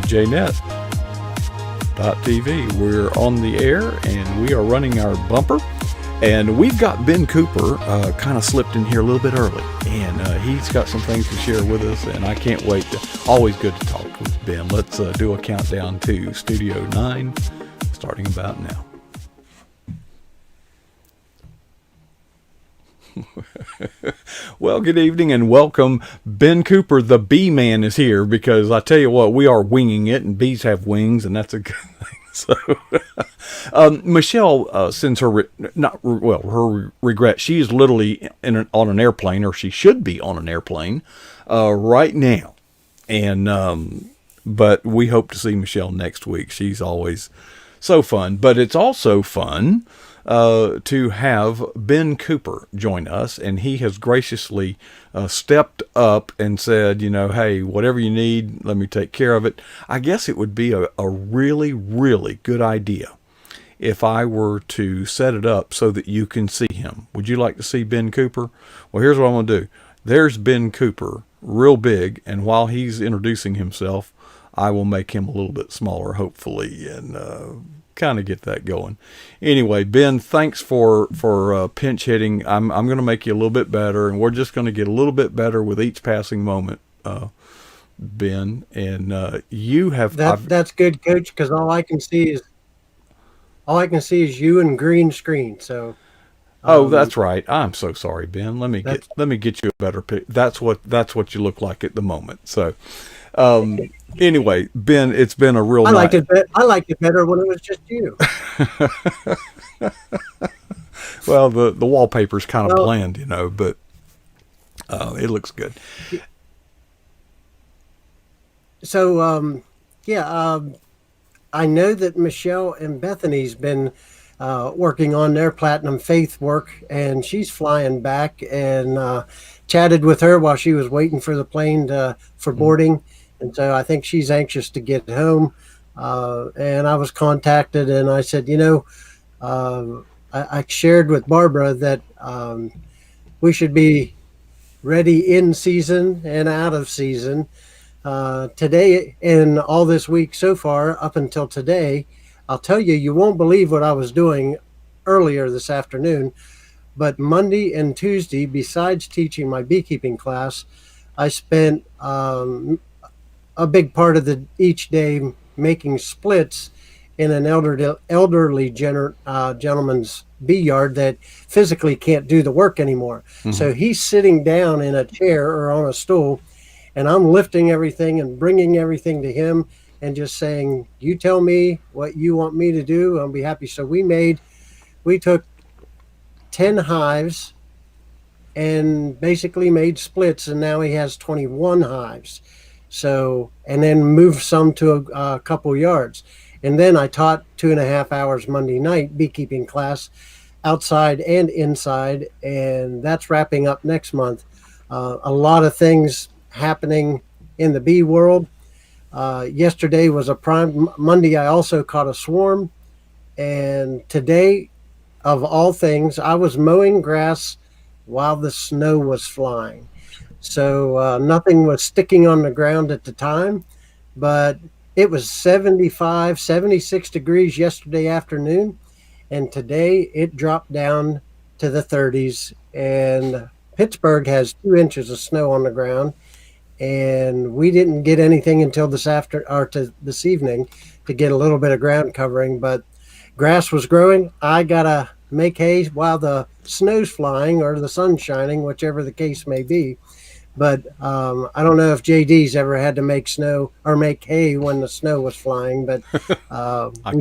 BJNet.TV. We're on the air and we are running our bumper. And we've got Ben Cooper kind of slipped in here a little bit early. And he's got some things to share with us. And I can't wait. Always good to talk with Ben. Let's do a countdown to Studio 9, starting about now. Well, good evening and welcome. Ben Cooper, the bee man, is here because I tell you what, we are winging it and bees have wings and that's a good thing. So, Michelle sends her, her regret. She is literally on an airplane, or she should be on an airplane right now. And, but we hope to see Michelle next week. She's always so fun, but it's also fun to have Ben Cooper join us, and he has graciously stepped up and said, you know, hey, whatever you need, let me take care of it. I guess it would be a really, really good idea if I were to set it up so that you can see him. Would you like to see Ben Cooper? Well, here's what I'm going to do. There's Ben Cooper, real big, and while he's introducing himself, I will make him a little bit smaller, hopefully, and kind of get that going. Anyway, Ben, thanks for pinch hitting. I'm going to make you a little bit better, and we're just going to get a little bit better with each passing moment, Ben. And you have that's good, Coach, because all I can see is you and green screen. So. That's right. I'm so sorry, Ben. Let me get you a better pic. That's what you look like at the moment. So. Anyway, Ben, it's been a real. I liked it better when it was just you. Well, the wallpaper's kind of bland, you know, but it looks good. So, I know that Michelle and Bethany's been working on their Platinum Faith work, and she's flying back, and chatted with her while she was waiting for the plane for boarding. And so I think she's anxious to get home. And I was contacted and I said, I shared with Barbara that we should be ready in season and out of season. Today and all this week so far, up until today, I'll tell you, you won't believe what I was doing earlier this afternoon. But Monday and Tuesday, besides teaching my beekeeping class, I spent a big part of each day making splits in an elderly gentleman's bee yard that physically can't do the work anymore. Mm-hmm. So he's sitting down in a chair or on a stool, and I'm lifting everything and bringing everything to him and just saying, you tell me what you want me to do, I'll be happy. So we took 10 hives and basically made splits, and now he has 21 hives. So, and then moved some to a couple yards. And then I taught 2.5 hours Monday night beekeeping class outside and inside, and that's wrapping up next month. A lot of things happening in the bee world. Yesterday was a prime. Monday I also caught a swarm, and today, of all things, I was mowing grass while the snow was flying. So nothing was sticking on the ground at the time, but it was 75, 76 degrees yesterday afternoon, and today it dropped down to the 30s, and Pittsburgh has 2 inches of snow on the ground, and we didn't get anything until this evening to get a little bit of ground covering, but grass was growing. I gotta make hay while the snow's flying or the sun's shining, whichever the case may be. But I don't know if JD's ever had to make snow or make hay when the snow was flying, but we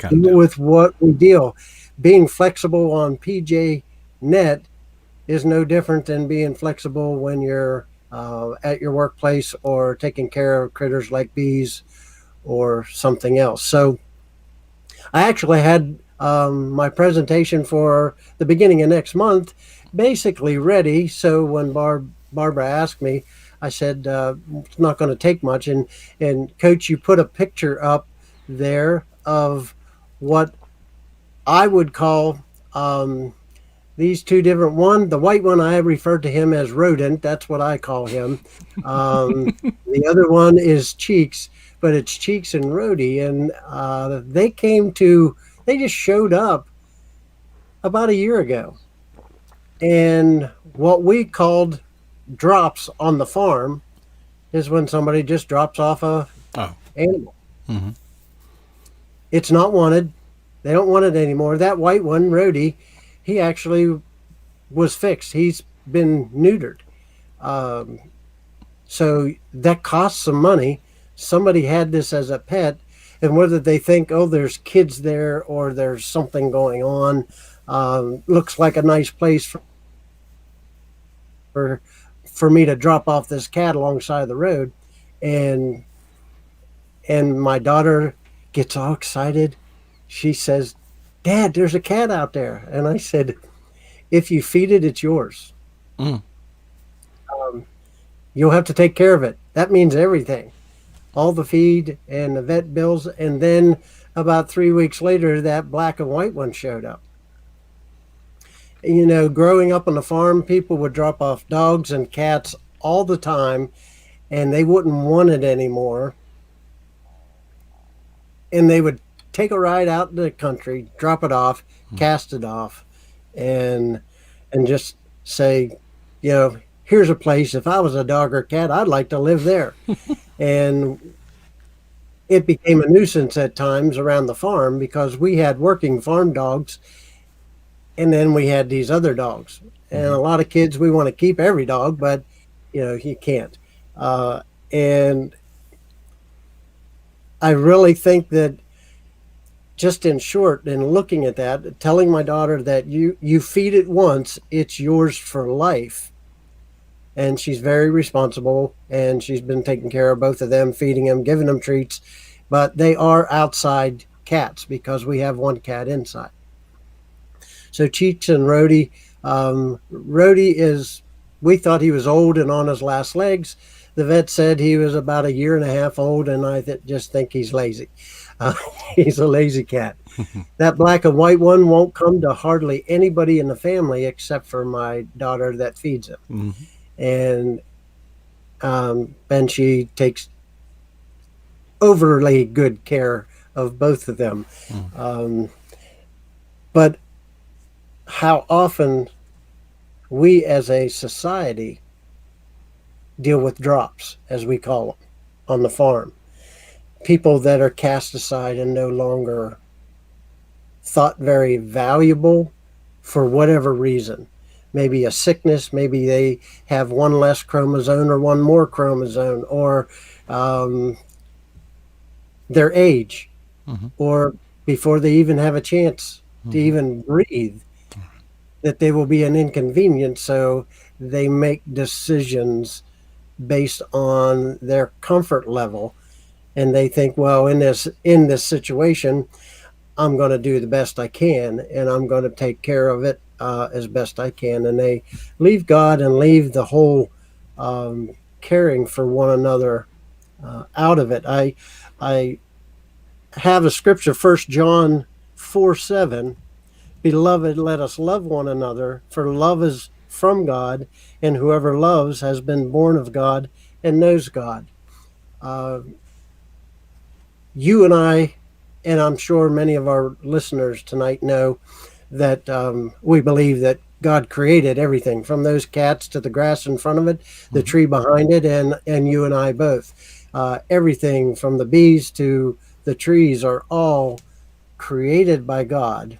deal with what we deal. Being flexible on PJ Net is no different than being flexible when you're at your workplace or taking care of critters like bees or something else. So I actually had my presentation for the beginning of next month basically ready. So when Barbara asked me, I said, it's not going to take much. And Coach, you put a picture up there of what I would call these two different, the white one, I refer to him as rodent. That's what I call him. The other one is Cheeks. but it's Cheeks and Rhodey, and they just showed up about a year ago. And what we called drops on the farm is when somebody just drops off a Oh. animal. Mm-hmm. It's not wanted. They don't want it anymore. That white one, Rhodey, he actually was fixed. He's been neutered. Um, so that costs some money. Somebody had this as a pet, and whether they think, oh, there's kids there or there's something going on, looks like a nice place for for me to drop off this cat alongside the road, and my daughter gets all excited. She says, "Dad, there's a cat out there," and I said, "If you feed it, it's yours. Mm. You'll have to take care of it. That means everything, all the feed and the vet bills." And then about 3 weeks later, that black and white one showed up. You know, growing up on the farm, people would drop off dogs and cats all the time, and they wouldn't want it anymore. And they would take a ride out in the country, drop it off, cast it off, and just say, you know, here's a place. If I was a dog or cat, I'd like to live there. And it became a nuisance at times around the farm because we had working farm dogs, and then we had these other dogs. And a lot of kids, we want to keep every dog, but you know, you can't. And I really think that, just in short, in looking at that, telling my daughter that you feed it once, it's yours for life. And she's very responsible, and she's been taking care of both of them, feeding them, giving them treats. But they are outside cats because we have one cat inside. So Cheeks and Rhodey, we thought he was old and on his last legs. The vet said he was about a year and a half old, and I just think he's lazy. He's a lazy cat. That black and white one won't come to hardly anybody in the family except for my daughter that feeds him. Mm-hmm. And she takes overly good care of both of them. But how often we as a society deal with drops, as we call them, on the farm. People that are cast aside and no longer thought very valuable for whatever reason. Maybe a sickness, maybe they have one less chromosome or one more chromosome, or their age, or before they even have a chance to even breathe, that they will be an inconvenience. So they make decisions based on their comfort level, and they think, well, in this situation, I'm going to do the best I can, and I'm going to take care of it as best I can. And they leave God and leave the whole caring for one another out of it. I have a scripture, 1 John 4:7. Beloved, let us love one another, for love is from God, and whoever loves has been born of God and knows God. You and I, and I'm sure many of our listeners tonight, know that we believe that God created everything, from those cats to the grass in front of it, the tree behind it, and you and I both. Everything from the bees to the trees are all created by God.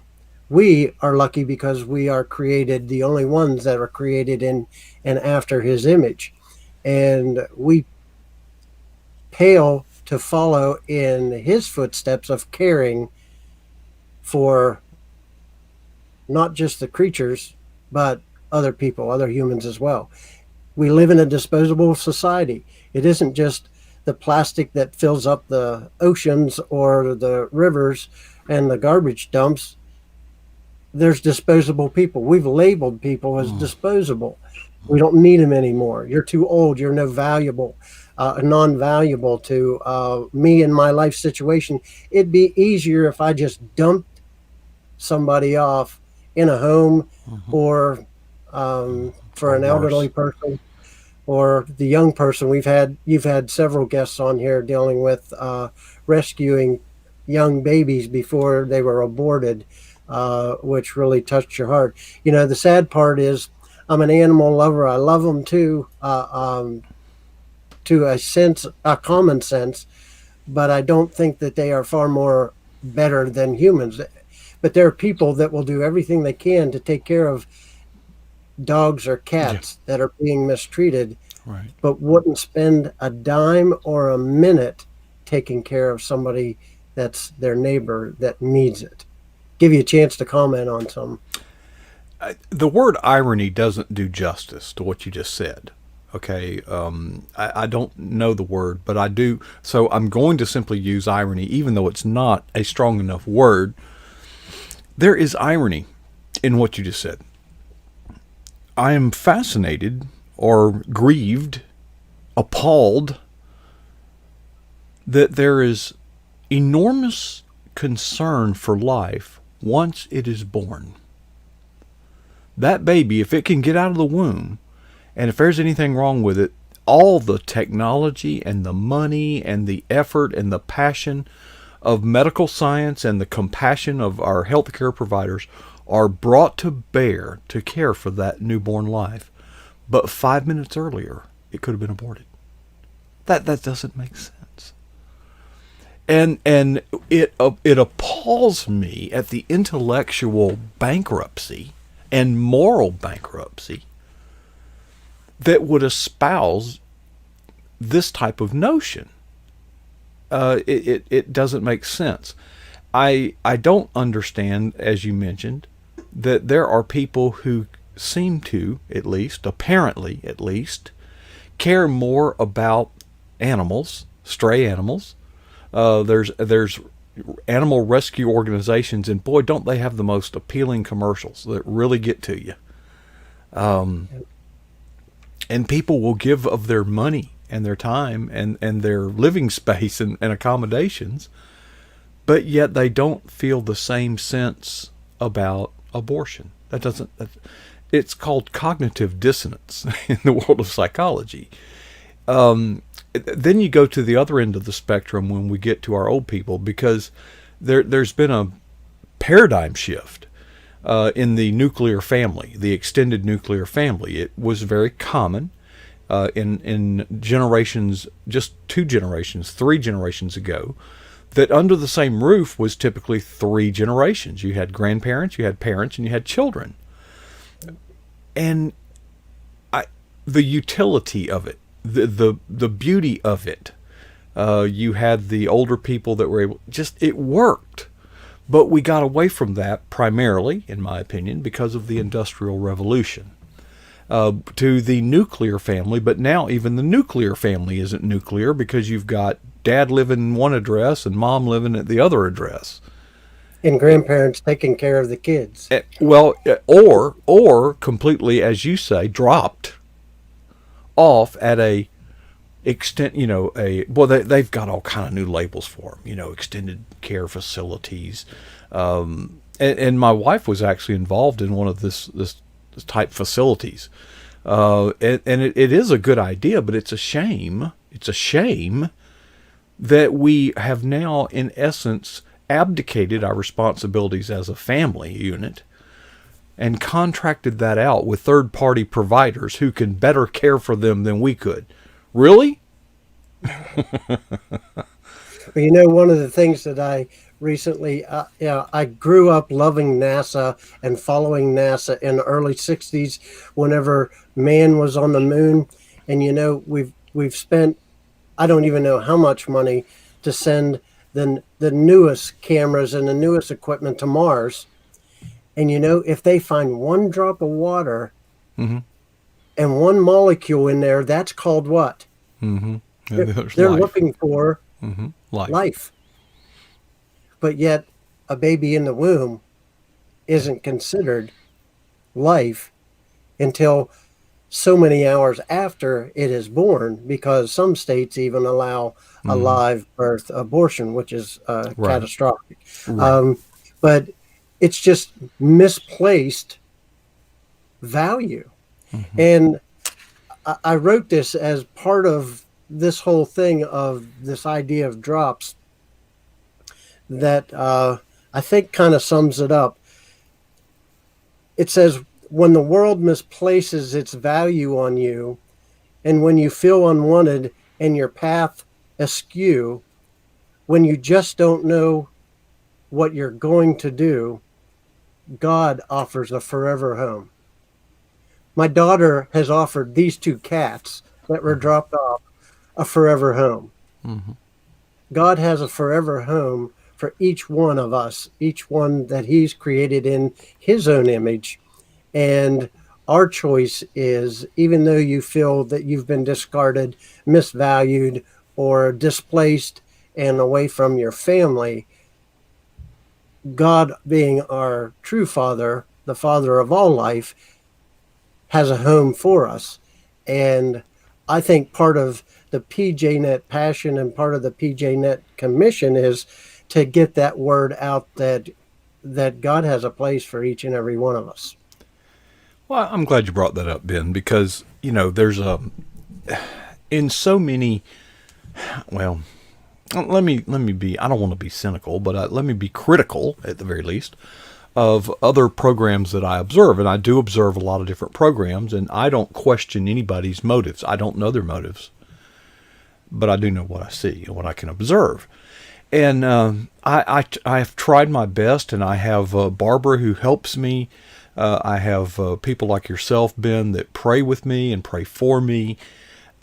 We are lucky because we are created, the only ones that are created in and after his image. And we pale to follow in his footsteps of caring for not just the creatures, but other people, other humans as well. We live in a disposable society. It isn't just the plastic that fills up the oceans or the rivers and the garbage dumps. There's disposable people. We've labeled people as disposable. We don't need them anymore. You're too old. You're non-valuable to me in my life situation. It'd be easier if I just dumped somebody off in a home, or for an elderly person, or the young person. You've had several guests on here dealing with rescuing young babies before they were aborted, which really touched your heart. You know, the sad part is I'm an animal lover. I love them too, to a common sense, but I don't think that they are far more better than humans. But there are people that will do everything they can to take care of dogs or cats that are being mistreated, Right. but wouldn't spend a dime or a minute taking care of somebody that's their neighbor that needs it. Give you a chance to comment on some. The word irony doesn't do justice to what you just said. Okay, I don't know the word, but I do. So I'm going to simply use irony, even though it's not a strong enough word. There is irony in what you just said. I am fascinated or grieved, appalled that there is enormous concern for life once it is born. That baby, if it can get out of the womb, and if there's anything wrong with it, all the technology and the money and the effort and the passion of medical science and the compassion of our healthcare providers are brought to bear to care for that newborn life. But 5 minutes earlier, it could have been aborted. That doesn't make sense. And it appalls me at the intellectual bankruptcy and moral bankruptcy that would espouse this type of notion. It doesn't make sense. I don't understand, as you mentioned, that there are people who seem to, at least, apparently at least, care more about animals, stray animals. There's animal rescue organizations, and boy, don't they have the most appealing commercials that really get to you. And people will give of their money and their time and their living space and accommodations, but yet they don't feel the same sense about abortion. It's called cognitive dissonance in the world of psychology. Then you go to the other end of the spectrum when we get to our old people, because there's been a paradigm shift in the nuclear family, the extended nuclear family. It was very common in generations, just 2 generations, 3 generations ago, that under the same roof was typically 3 generations. You had grandparents, you had parents, and you had children. And the utility of it, the beauty of it, you had the older people that were able, it worked. But we got away from that primarily, in my opinion, because of the Industrial Revolution. To the nuclear family, but now even the nuclear family isn't nuclear, because you've got dad living in one address and mom living at the other address. And grandparents taking care of the kids. Well, or completely, as you say, dropped off at a extent, they've got all kind of new labels for them, extended care facilities. And my wife was actually involved in one of this type facilities. And it is a good idea, but it's a shame. It's a shame that we have now, in essence, abdicated our responsibilities as a family unit and contracted that out with third-party providers who can better care for them than we could. Really? One of the things that I recently, I grew up loving NASA and following NASA in the early 60s whenever man was on the moon. And, we've spent, I don't even know how much money to send the newest cameras and the newest equipment to Mars. And, if they find one drop of water and one molecule in there, that's called what? Mm-hmm. They're looking for life. But yet a baby in the womb isn't considered life until so many hours after it is born, because some states even allow a live birth abortion, which is catastrophic. Right. But it's just misplaced value. And I wrote this as part of this whole thing of this idea of drops that I think kind of sums it up. It says, when the world misplaces its value on you, and when you feel unwanted and your path askew, when you just don't know what you're going to do, God offers a forever home. My daughter has offered these two cats that were dropped off a forever home. Mm-hmm. God has a forever home for each one of us, each one that he's created in his own image. And our choice is, even though you feel that you've been discarded, misvalued, or displaced and away from your family, God, being our true Father, the Father of all life, has a home for us. And I think part of the PJNet passion and part of the PJNet commission is to get that word out that God has a place for each and every one of us. Well, I'm glad you brought that up, Ben, because, there's in so many, well, let me be, I don't want to be cynical, but let me be critical at the very least of other programs that I observe. And I do observe a lot of different programs, and I don't question anybody's motives. I don't know their motives, but I do know what I see and what I can observe. And I have tried my best, and I have Barbara who helps me. I have people like yourself, Ben, that pray with me and pray for me.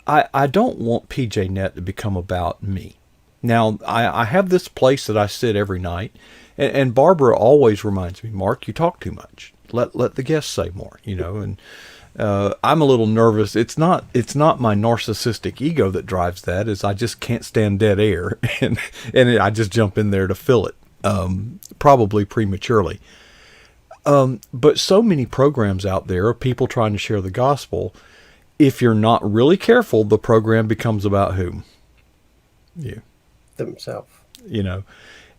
I don't want PJNet to become about me. Now, I have this place that I sit every night, and Barbara always reminds me, Mark, you talk too much. Let the guests say more, and I'm a little nervous. It's not my narcissistic ego that drives that, is I just can't stand dead air, and I just jump in there to fill it, probably prematurely. But so many programs out there of people trying to share the gospel. If you're not really careful, the program becomes about whom? You. Themselves.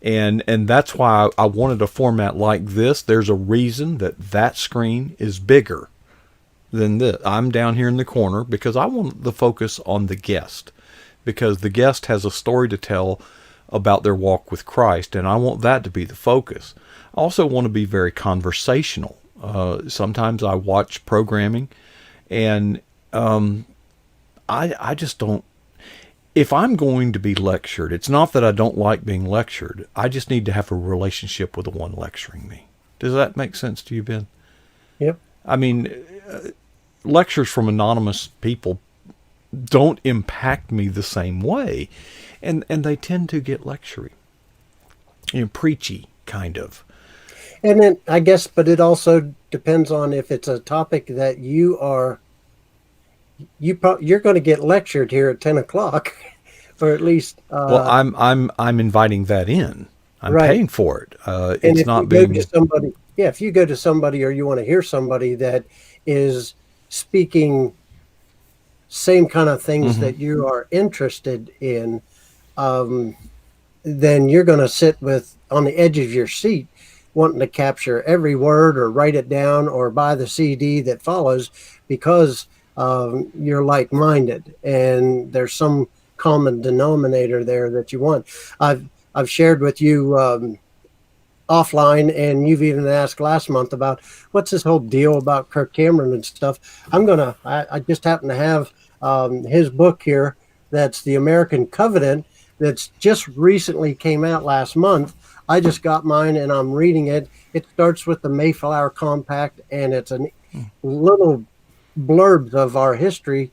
And that's why I wanted a format like this. There's a reason that screen is bigger than this. I'm down here in the corner because I want the focus on the guest, because the guest has a story to tell about their walk with Christ, and I want that to be the focus. I also want to be very conversational. Sometimes I watch programming, and I just don't. If I'm going to be lectured, it's not that I don't like being lectured. I just need to have a relationship with the one lecturing me. Does that make sense to you, Ben? Yep. I mean, lectures from anonymous people don't impact me the same way, and they tend to get lectury, preachy kind of. And then I guess, but it also depends on if it's a topic that you're going to get lectured here at 10 o'clock, or at least. Well, I'm inviting that in. I'm right. paying for it. And it's if not you being. Go to somebody, if you go to somebody, or you want to hear somebody that is speaking same kind of things Mm-hmm. that you are interested in, then you're going to sit on the edge of your seat, wanting to capture every word or write it down or buy the CD that follows, because you're like-minded and there's some common denominator there that you want. I've shared with you offline, and you've even asked last month about what's this whole deal about Kirk Cameron and stuff. I just happen to have his book here. That's The American Covenant. That's just recently came out last month. I just got mine and I'm reading it. It starts with the Mayflower Compact, and it's a little blurbs of our history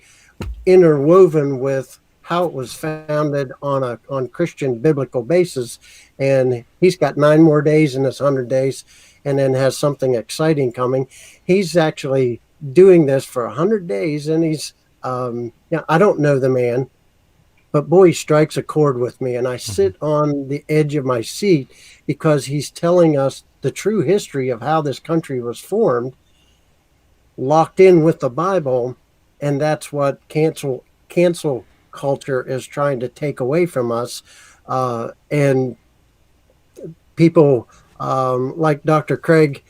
interwoven with how it was founded on Christian biblical basis. And he's got 9 more days in this 100 days, and then has something exciting coming. He's actually doing this for 100 days, and he's I don't know the man, but boy, he strikes a chord with me, and I sit on the edge of my seat because he's telling us the true history of how this country was formed, locked in with the Bible, and that's what cancel culture is trying to take away from us. And people like Dr. Craig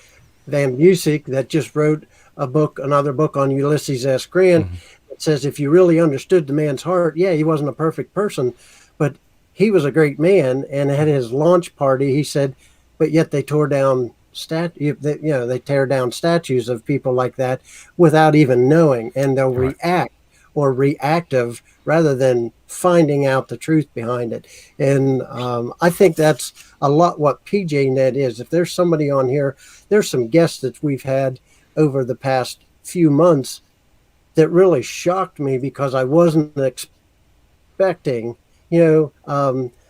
Van Busick, that just wrote another book on Ulysses S. Grant, It says if you really understood the man's heart, yeah, he wasn't a perfect person, but he was a great man. And at his launch party, he said, but yet they tore down they tear down statues of people like that without even knowing, and they'll Right. react or reactive rather than finding out the truth behind it. And I think that's a lot what PJNet is. If there's somebody on here, there's some guests that we've had over the past few months that really shocked me because I wasn't expecting,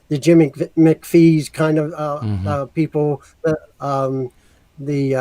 the Jimmy McPhee's kind of Mm-hmm. people, the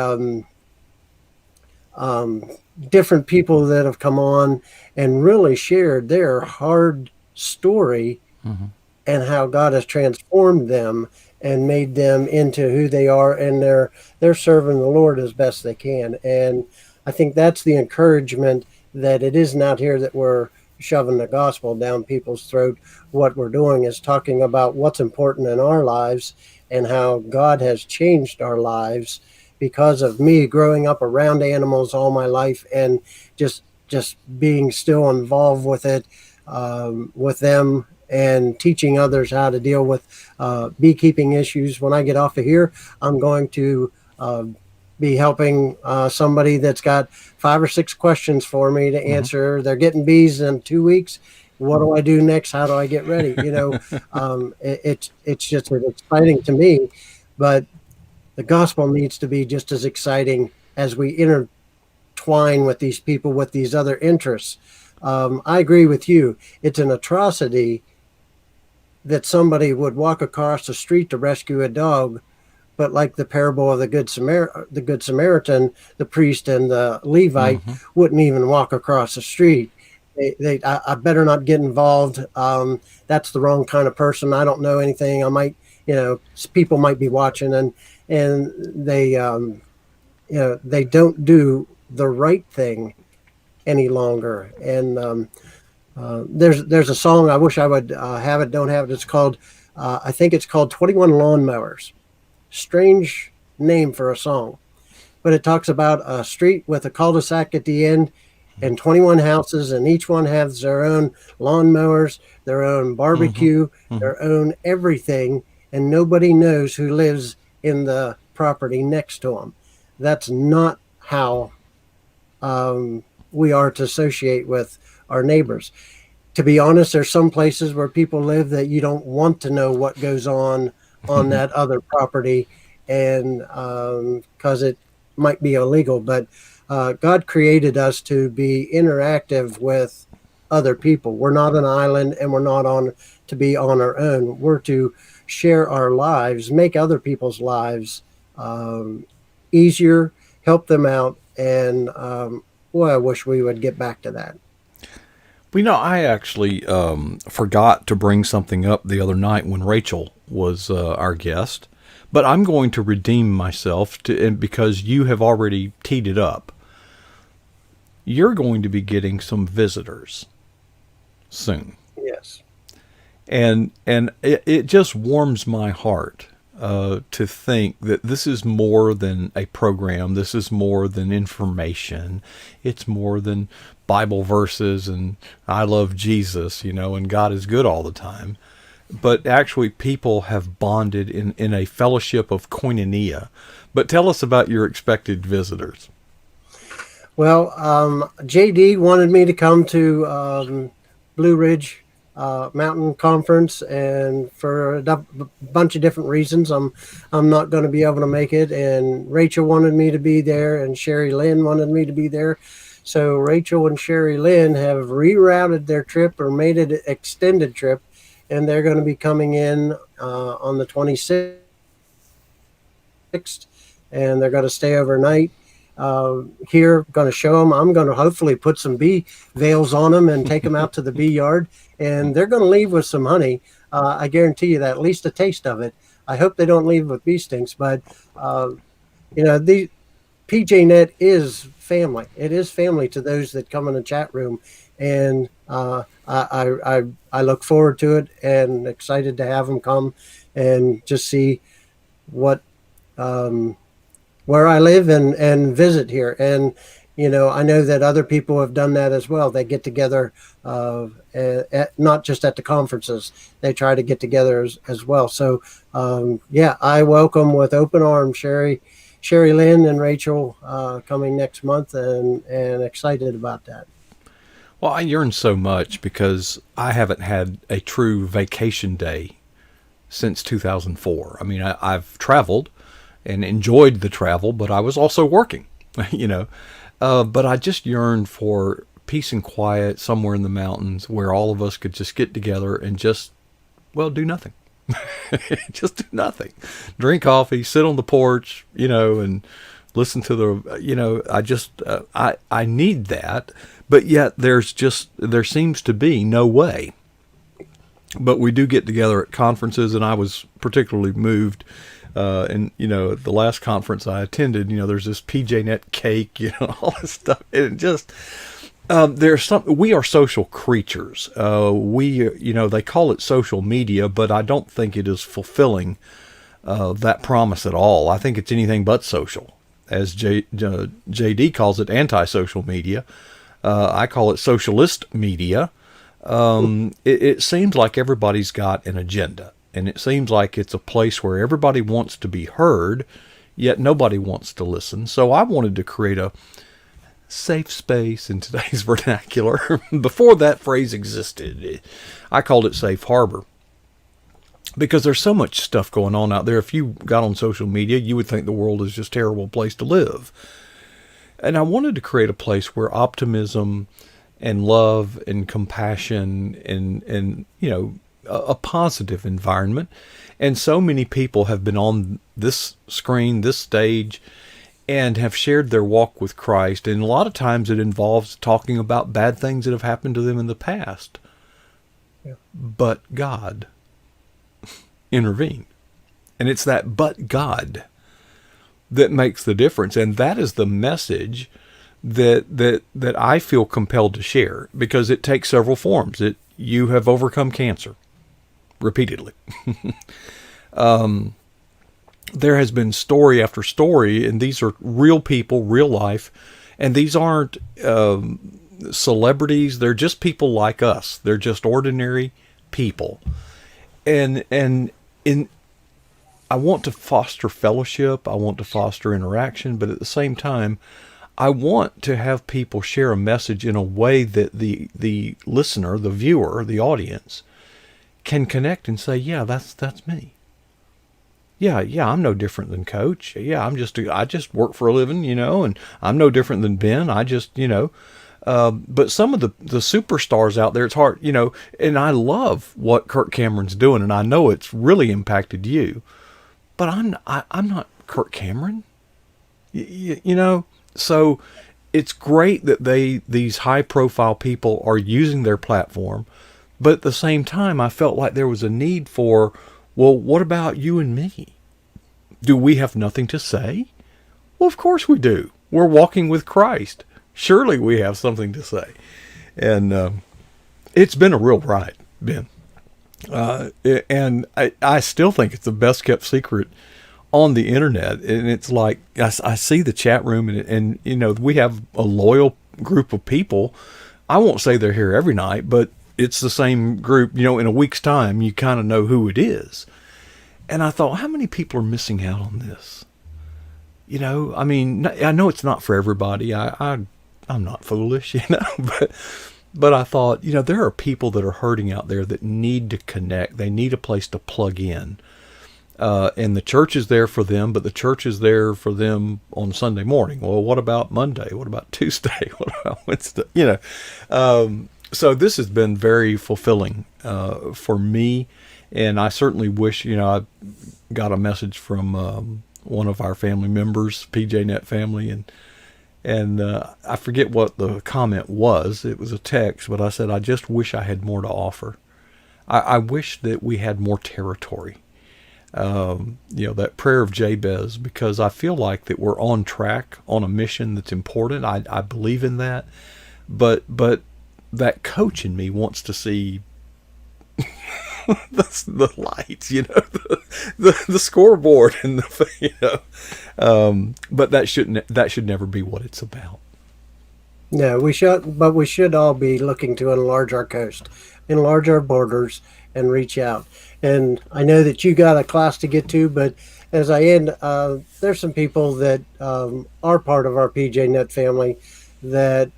um, different people that have come on and really shared their hard story Mm-hmm. and how God has transformed them and made them into who they are, and they're serving the Lord as best they can. And I think that's the encouragement, that it isn't out here that we're shoving the gospel down people's throat. What we're doing is talking about what's important in our lives and how God has changed our lives because of me growing up around animals all my life, and just being still involved with it, with them, and teaching others how to deal with beekeeping issues. When I get off of here, I'm going to be helping somebody that's got 5 or 6 questions for me to Mm-hmm. answer. They're getting bees in 2 weeks. What do I do next? How do I get ready? It's just exciting to me, but the gospel needs to be just as exciting as we intertwine with these people with these other interests. I agree with you. It's an atrocity that somebody would walk across the street to rescue a dog, but like the parable of the Good Samaritan, the priest and the Levite Mm-hmm. wouldn't even walk across the street. I better not get involved. That's the wrong kind of person. I don't know anything. I might, people might be watching, and they don't do the right thing any longer. And there's a song I wish I would have it, don't have it. It's called, I think it's called 21 Lawnmowers. Strange name for a song, but it talks about a street with a cul-de-sac at the end and 21 houses, and each one has their own lawnmowers, their own Mm-hmm. barbecue, Mm-hmm. their own everything, and nobody knows who lives in the property next to them. That's not how we are to associate with our neighbors. To be honest, there's some places where people live that you don't want to know what goes on that other property, and because it might be illegal. But God created us to be interactive with other people. We're not an island, and we're not on to be on our own. We're to share our lives, make other people's lives um, easier, help them out, and boy, I wish we would get back to that. I actually forgot to bring something up the other night when Rachel was our guest, but I'm going to redeem myself and because you have already teed it up. You're going to be getting some visitors soon, Yes. and it just warms my heart to think that this is more than a program. This is more than information. It's more than Bible verses and I love Jesus, and God is good all the time. But actually, people have bonded in a fellowship of koinonia. But tell us about your expected visitors. Well, JD wanted me to come to Blue Ridge Mountain Conference, and for a bunch of different reasons, I'm not going to be able to make it. And Rachel wanted me to be there, and Sherry Lynn wanted me to be there. So Rachel and Sherry Lynn have rerouted their trip or made it an extended trip, and they're going to be coming in on the 26th, and they're going to stay overnight here. Going to show them. I'm going to hopefully put some bee veils on them and take them out to the bee yard, and they're going to leave with some honey. I guarantee you that, at least a taste of it. I hope they don't leave with bee stings, but the PJNet is family. It is family to those that come in the chat room, and I look forward to it and excited to have them come and just see what where I live and visit here. And I know that other people have done that as well. They get together, not just at the conferences. They try to get together as well. So, yeah, I welcome with open arms Sherry Lynn and Rachel coming next month, and excited about that. Well, I yearn so much because I haven't had a true vacation day since 2004. I mean, I've traveled and enjoyed the travel, but I was also working, you know. But I just yearned for peace and quiet somewhere in the mountains where all of us could just get together and just, well, do nothing. Just do nothing. Drink coffee, sit on the porch, and listen to I need that, but yet there seems to be no way. But we do get together at conferences, and I was particularly moved. And the last conference I attended, there's this PJNet cake, all this stuff. And it just, we are social creatures. They call it social media, but I don't think it is fulfilling that promise at all. I think it's anything but social. As JD calls it, antisocial media. I call it socialist media. It seems like everybody's got an agenda, and it seems like it's a place where everybody wants to be heard, yet nobody wants to listen. So I wanted to create a safe space in today's vernacular. Before that phrase existed, I called it safe harbor, because there's so much stuff going on out there. If you got on social media, you would think the world is just a terrible place to live. And I wanted to create a place where optimism and love and compassion and a positive environment. And so many people have been on this screen, this stage, and have shared their walk with Christ. And a lot of times it involves talking about bad things that have happened to them in the past. Yeah. But God intervened. And it's that but God that makes the difference. And that is the message that I feel compelled to share, because it takes several forms. You have overcome cancer repeatedly. There has been story after story, and these are real people, real life, and these aren't celebrities. They're just people like us. They're just ordinary people, and I want to foster fellowship. I want to foster interaction, but at the same time, I want to have people share a message in a way that the listener, the viewer, the audience can connect and say, yeah, that's me. Yeah, I'm no different than Coach. Yeah, I just work for a living, and I'm no different than Ben. I just, but some of the superstars out there, it's hard, and I love what Kirk Cameron's doing, and I know it's really impacted you, but I'm not Kirk Cameron, So it's great that these high profile people are using their platform, but at the same time, I felt like there was a need for, well, what about you and me? Do we have nothing to say? Well, of course we do. We're walking with Christ. Surely we have something to say. And it's been a real ride, Ben. And I still think it's the best kept secret on the internet. And it's like, I see the chat room, and we have a loyal group of people. I won't say they're here every night, but it's the same group. In a week's time, you kind of know who it is. And I thought, how many people are missing out on this? I mean, I know it's not for everybody. I'm not foolish, but I thought, there are people that are hurting out there that need to connect. They need a place to plug in. And the church is there for them, but the church is there for them on Sunday morning. Well, what about Monday? What about Tuesday? What about Wednesday? So this has been very fulfilling for me, and I certainly wish, I got a message from one of our family members, PJNet family, and I forget what the comment was. It was a text, but I said, I just wish I had more to offer. I wish that we had more territory. That prayer of Jabez, because I feel like that we're on track on a mission that's important. I believe in that, but that coach in me wants to see the lights, the scoreboard, and but that should never be what it's about. No, we should all be looking to enlarge our coast, enlarge our borders, and reach out. And I know that you got a class to get to, but as I end, there's some people that are part of our PJ Net family that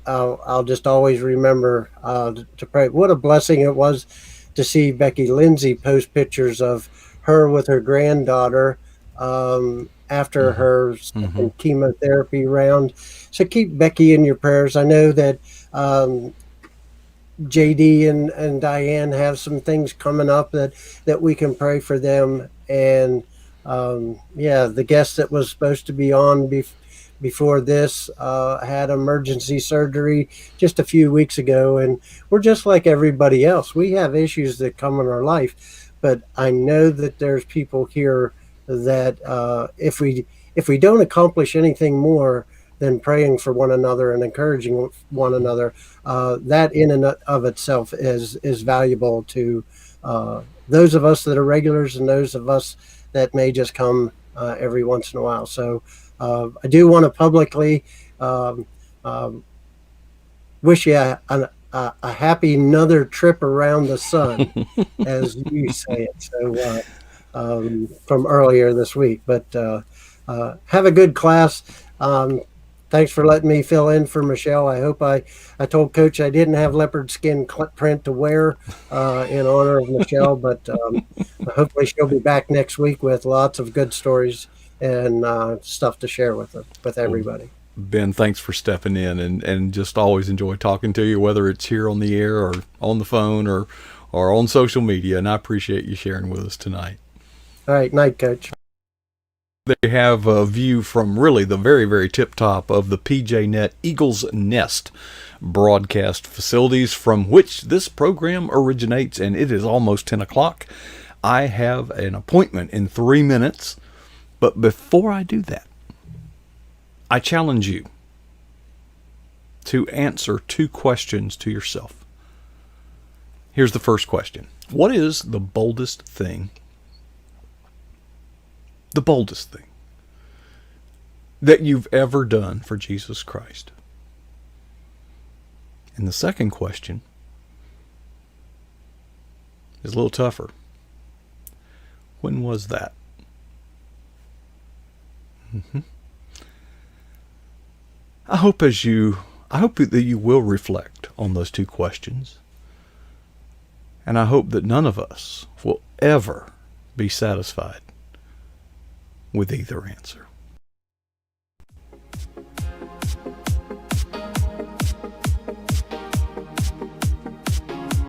I'll just always remember to pray. What a blessing it was to see Becky Lindsay post pictures of her with her granddaughter after Mm-hmm. her Mm-hmm. second chemotherapy round. So keep Becky in your prayers. I know that JD and Diane have some things coming up that we can pray for them. And yeah, the guest that was supposed to be on before this had emergency surgery just a few weeks ago, and we're just like everybody else. We have issues that come in our life, but I know that there's people here that if we don't accomplish anything more than praying for one another and encouraging one another, that in and of itself is valuable to those of us that are regulars and those of us that may just come every once in a while. So I do want to publicly um, um, wish you a happy another trip around the sun, as you say it. So from earlier this week, but have a good class. Thanks for letting me fill in for Michelle. I hope I told Coach I didn't have leopard skin print to wear in honor of Michelle, but hopefully she'll be back next week with lots of good stories and stuff to share with Well, everybody. Ben, thanks for stepping in, and just always enjoy talking to you, whether it's here on the air or on the phone or on social media. And I appreciate you sharing with us tonight. All right, night, Coach. They have a view from really the very, very tip top of the PJ Net Eagles Nest broadcast facilities from which this program originates, and it is almost 10 o'clock. I have an appointment in 3 minutes, but before I do that, I challenge you to answer two questions to yourself. Here's the first question. What is the boldest thing that you've ever done for Jesus Christ? And the second question is a little tougher. When was that? Mm-hmm. I hope that you will reflect on those two questions. And I hope that none of us will ever be satisfied with either answer.